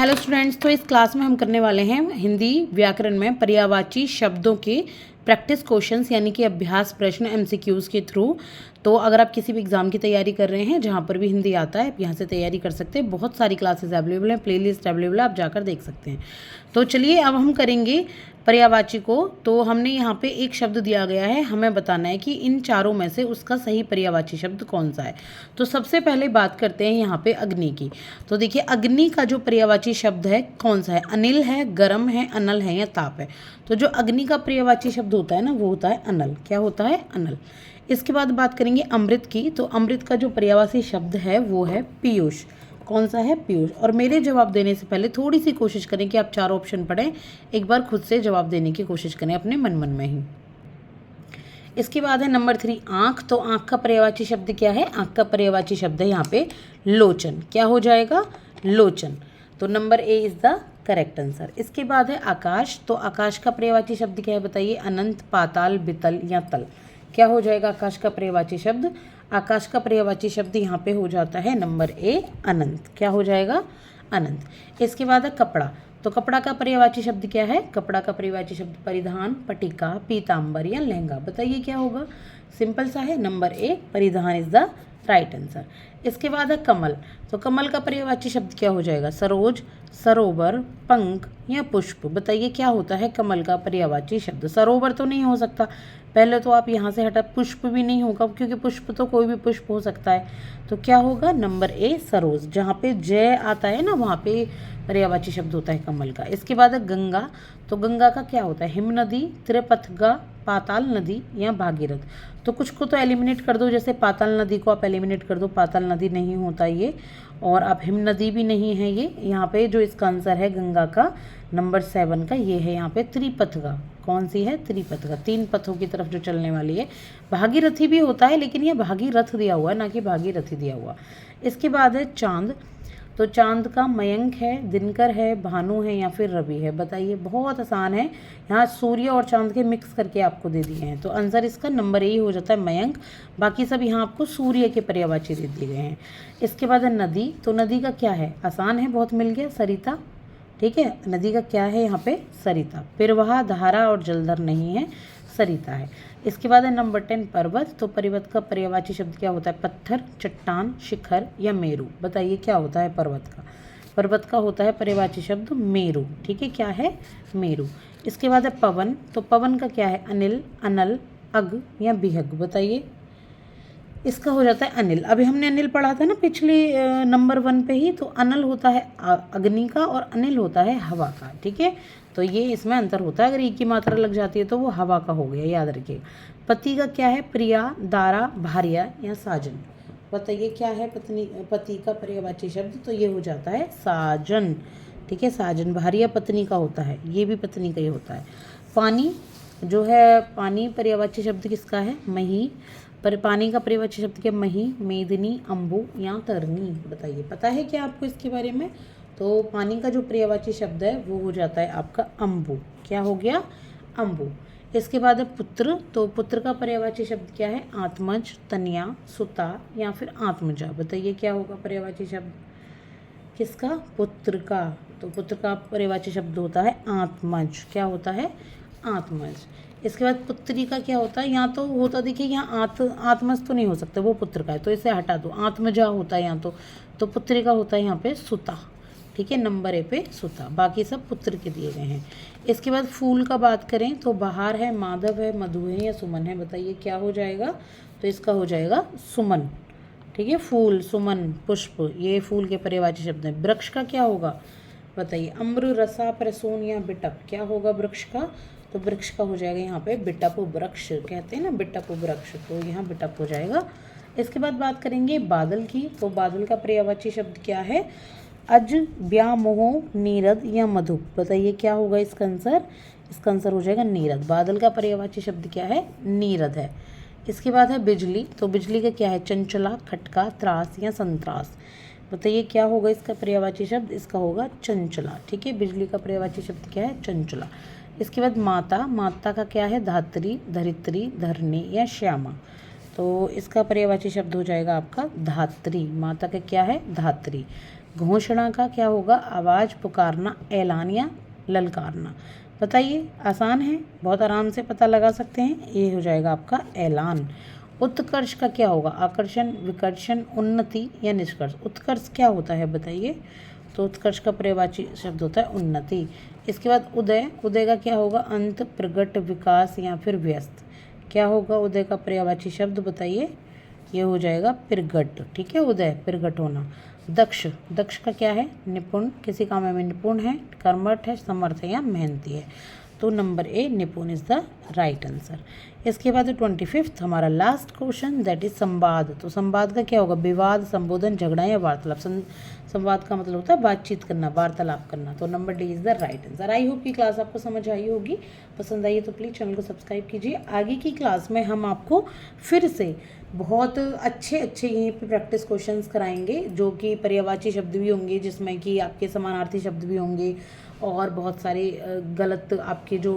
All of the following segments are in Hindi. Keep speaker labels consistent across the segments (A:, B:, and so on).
A: हेलो स्टूडेंट्स, तो इस क्लास में हम करने वाले हैं हिंदी व्याकरण में पर्यायवाची शब्दों के प्रैक्टिस क्वेश्चंस यानी कि अभ्यास प्रश्न एमसीक्यूज़ के थ्रू। तो अगर आप किसी भी एग्ज़ाम की तैयारी कर रहे हैं जहाँ पर भी हिंदी आता है, आप यहाँ से तैयारी कर सकते हैं। बहुत सारी क्लासेस अवेलेबल हैं, प्लेलिस्ट अवेलेबल है, आप जाकर देख सकते हैं। तो चलिए अब हम करेंगे पर्यायवाची को। तो हमने यहाँ पे एक शब्द दिया गया है, हमें बताना है कि इन चारों में से उसका सही पर्यायवाची शब्द कौन सा है। तो सबसे पहले बात करते हैं यहाँ पे अग्नि की। तो देखिए अग्नि का जो पर्यायवाची शब्द है कौन सा है? अनिल है, गर्म है, अनल है या ताप है। तो जो अग्नि का पर्यायवाची शब्द होता है ना, वो होता है अनल। क्या होता है? अनल। इसके बाद बात करेंगे अमृत की। तो अमृत का जो पर्यायवाची शब्द है वो है पीयूष। कौन सा है? पीयूष। और मेरे जवाब देने से पहले थोड़ी सी कोशिश करें कि आप चारों ऑप्शन पढ़ें, एक बार खुद से जवाब देने की कोशिश करें अपने मन मन में ही। इसके बाद है नंबर 3 आँख। तो आँख का पर्यायवाची शब्द क्या है? आँख का पर्यायवाची शब्द है यहाँ पे लोचन। क्या हो जाएगा? लोचन। तो number A is the correct answer. इसके बाद है आकाश। तो आकाश का पर्यायवाची शब्द क्या है बताइए? अनंत, पाताल, बितल या तल। क्या हो जाएगा आकाश का पर्यायवाची शब्द? आकाश का पर्यायवाची शब्द यहाँ पे हो जाता है नंबर ए अनंत। क्या हो जाएगा? अनंत। इसके बाद है कपड़ा। तो कपड़ा का पर्यायवाची शब्द क्या है? कपड़ा का पर्यायवाची शब्द परिधान, पटिका, पीताम्बर या लहंगा। बताइए क्या होगा? सिंपल सा है, नंबर ए परिधान इज द राइट आंसर। इसके बाद है कमल। तो कमल का पर्यायवाची शब्द क्या हो जाएगा? सरोज, सरोवर, पंख या पुष्प। बताइए क्या होता है कमल का पर्यायवाची शब्द? सरोवर तो नहीं हो सकता, पहले तो आप यहाँ से हटा। पुष्प भी नहीं होगा क्योंकि पुष्प तो कोई भी पुष्प हो सकता है। तो क्या होगा? Number A Saroj. जहाँ पे जय आता है ना, वहाँ पे पर्यायवाची शब्द होता है कमल का। इसके बाद है गंगा। तो गंगा का क्या होता है? हिम नदी, त्रिपथगा, पाताल नदी या भागीरथ। तो कुछ को तो एलिमिनेट कर दो, जैसे पाताल नदी को आप एलिमिनेट कर दो, पाताल नदी नहीं होता ये, और अब हिम नदी भी नहीं है ये। यहाँ पे जो इसका आंसर है गंगा का नंबर 7 का ये है यहाँ पे त्रिपथगा। कौन सी है? त्रिपथगा, 3 पथों की तरफ जो चलने वाली है। भागीरथी भी होता है लेकिन ये भागीरथ दिया हुआ है, ना कि भागीरथी दिया हुआ। इसके बाद है चांद। तो चांद का मयंक है, दिनकर है, भानु है या फिर रवि है। बताइए, बहुत आसान है। यहाँ सूर्य और चांद के मिक्स करके आपको दे दिए हैं, तो आंसर इसका नंबर ए हो जाता है मयंक। बाकी सब यहाँ आपको सूर्य के पर्यायवाची दे दिए गए हैं। इसके बाद है नदी। तो नदी का क्या है? आसान है, बहुत मिल गया, सरिता। ठीक है, नदी का क्या है यहाँ पे? सरिता। प्रवाह, धारा और जलधर नहीं है, सरिता है। इसके बाद है नंबर 10 पर्वत। तो पर्वत का पर्यायवाची शब्द क्या होता है? पत्थर, चट्टान, शिखर या मेरू। बताइए क्या होता है पर्वत का? पर्वत का होता है पर्यायवाची शब्द मेरू। ठीक है, क्या है? मेरू। इसके बाद है पवन। तो पवन का क्या है? अनिल, अनल, अग या बिहग। बताइए, इसका हो जाता है अनिल। अभी हमने अनिल पढ़ा था ना पिछले नंबर 1 पे ही। तो अनल होता है अग्नि का और अनिल होता है हवा का। ठीक है, तो ये इसमें अंतर होता है। अगर एक की मात्रा लग जाती है तो वो हवा का हो गया, याद रखिएगा। पति का क्या है? प्रिया, दारा, भार्या या साजन। बताइए क्या है पत्नी पति का पर्यायवाची शब्द? तो ये हो जाता है साजन। ठीक है, साजन। भार्या पत्नी का होता है, ये भी पत्नी का ही होता है। पानी जो है, पानी पर्यायवाची शब्द किसका है? मही। पर पानी का पर्यायवाची शब्द क्या? मही, मेदिनी, अम्बु या तरनी। बताइए, पता है क्या आपको इसके बारे में? तो पानी का जो पर्यायवाची शब्द है वो हो जाता है आपका अम्बु। क्या हो गया? अम्बु। इसके बाद है पुत्र। तो पुत्र का पर्यायवाची शब्द क्या है? आत्मज, तनिया, सुता या फिर आत्मजा। बताइए क्या होगा पर्यायवाची शब्द किसका? पुत्र का। तो पुत्र का पर्यायवाची शब्द होता है आत्मज। क्या होता है? आत्मज। इसके बाद पुत्री का क्या होता है? यहाँ तो होता, देखिए यहाँ आत्मज तो नहीं हो सकता, वो पुत्र का है, तो इसे हटा दो। आत्मजा होता है यहाँ तो पुत्री का होता है यहाँ पे सुता। ठीक है, नंबर ए पे सुता। बाकी सब पुत्र के दिए गए हैं। इसके बाद फूल का बात करें तो बहार है, माधव है, मधु है या सुमन है। बताइए क्या हो जाएगा? तो इसका हो जाएगा सुमन। ठीक है, फूल, सुमन, पुष्प, ये फूल के पर्यायवाची शब्द हैं। वृक्ष का क्या होगा? बताइए, अम्र, रसा, प्रसून या बिटप। क्या होगा वृक्ष का? तो वृक्ष का हो जाएगा यहाँ पे बिटप वृक्ष, कहते हैं ना बिटप वृक्ष, तो यहाँ बिटप हो जाएगा। इसके बाद बात करेंगे बादल की। तो बादल का पर्यायवाची शब्द क्या है? अज, व्यामोह, नीरद या मधु। बताइए क्या होगा इसका आंसर? इसका आंसर हो जाएगा नीरद। बादल का पर्यायवाची शब्द क्या है? नीरद है। इसके बाद है बिजली। तो बिजली का क्या है? चंचला, खटका, त्रास या संत्रास। बताइए क्या होगा इसका पर्यायवाची शब्द? इसका होगा चंचला। ठीक है, बिजली का पर्यायवाची शब्द क्या है? चंचला। इसके बाद माता। माता का क्या है? धात्री, धरित्री, धरणी या श्यामा। तो इसका पर्यायवाची शब्द हो जाएगा आपका धात्री। माता का क्या है? धात्री। घोषणा का क्या होगा? आवाज़, पुकारना, ऐलान या ललकारना। बताइए, आसान है, बहुत आराम से पता लगा सकते हैं। ये हो जाएगा आपका ऐलान। उत्कर्ष का क्या होगा? आकर्षण, विकर्षण, उन्नति या निष्कर्ष। उत्कर्ष क्या होता है बताइए? तो उत्कर्ष का पर्यायवाची शब्द होता है उन्नति। इसके बाद उदय, उदय का क्या होगा? अंत, प्रगट, विकास या फिर व्यस्त। क्या होगा उदय का पर्यायवाची शब्द बताइए? ये हो जाएगा प्रगट। ठीक है, उदय प्रगट होना। दक्ष, दक्ष का क्या है? निपुण, किसी काम में निपुण है, कर्मठ है, समर्थ है या मेहनती है। तो नंबर ए, निपुण इज द राइट आंसर। इसके बाद 25th हमारा लास्ट क्वेश्चन, दैट इज संवाद। तो संवाद का क्या होगा? विवाद, संबोधन, झगड़ा या वार्तालाप। संवाद का मतलब होता है बातचीत करना, वार्तालाप करना। तो number D is the right answer. I hope की क्लास आपको समझ आई होगी। पसंद आई है तो प्लीज़ चैनल को सब्सक्राइब कीजिए। आगे की क्लास में हम आपको फिर से बहुत अच्छे यहीं पे प्रैक्टिस क्वेश्चंस कराएंगे, जो कि पर्यायवाची शब्द भी होंगे, जिसमें कि आपके समानार्थी शब्द भी होंगे और बहुत सारे गलत आपके जो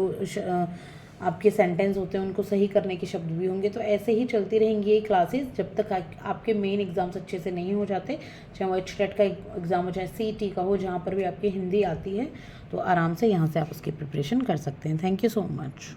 A: आपके सेंटेंस होते हैं उनको सही करने के शब्द भी होंगे। तो ऐसे ही चलती रहेंगी ये क्लासेस जब तक आपके मेन एग्जाम्स अच्छे से नहीं हो जाते, चाहे वो HTET का एग्ज़ाम हो, चाहे CET का हो, जहाँ पर भी आपकी हिंदी आती है, तो आराम से यहाँ से आप उसकी प्रिपरेशन कर सकते हैं। Thank you so much.